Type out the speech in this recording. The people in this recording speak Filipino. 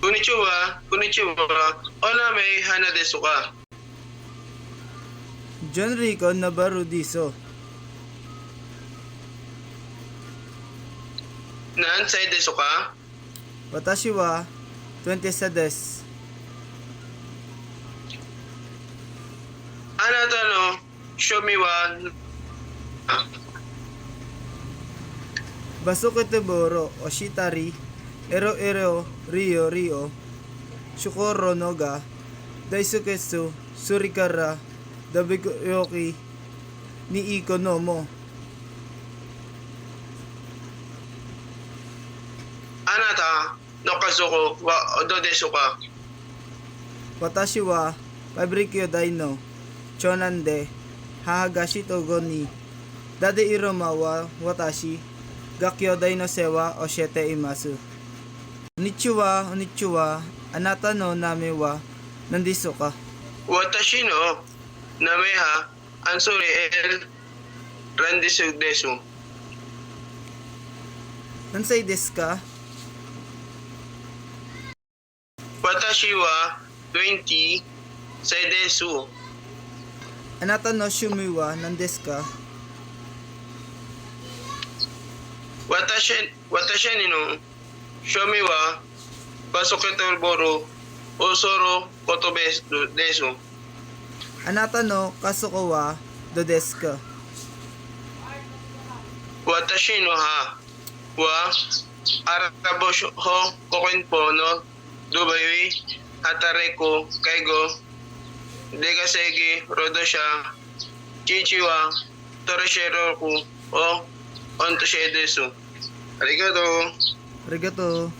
Konnichiwa. Oname hana desu ka? John Rico Nabaru Diso. Nansai desu ka? Watashi wa 20 desu. Anata no shomi wa Basukete Boro Oshitari Ero Ero Rio Shukoro Noga Daisuketsu Surikara Dabigoyoki ni Iko no mo. Anata no kazuko wa odo desu ka? Watashi wa Fabrikyo Daino Chonan de Hahagashi Togo ni Dade Iroma wa Watashi Gakyo Daino Sewa Oshete Imasu. Konnichiwa, anata no name wa nandiso ka. Watashi no nameha ansori el randesu desu. Nansay desu ka? Watashi wa 20 sai desu. Anata no shumi wa nandesu ka? Watashi no shomi wa basukete boro osoro kotobe desu. Anata no kasuko wa do desu ka? Watashi no ha wa arabo ho kokenpo no dubayui hatareko kaigo degasegi rodosha chichi wa toroshiroku o ontoshe desu. Arigato. Arigato.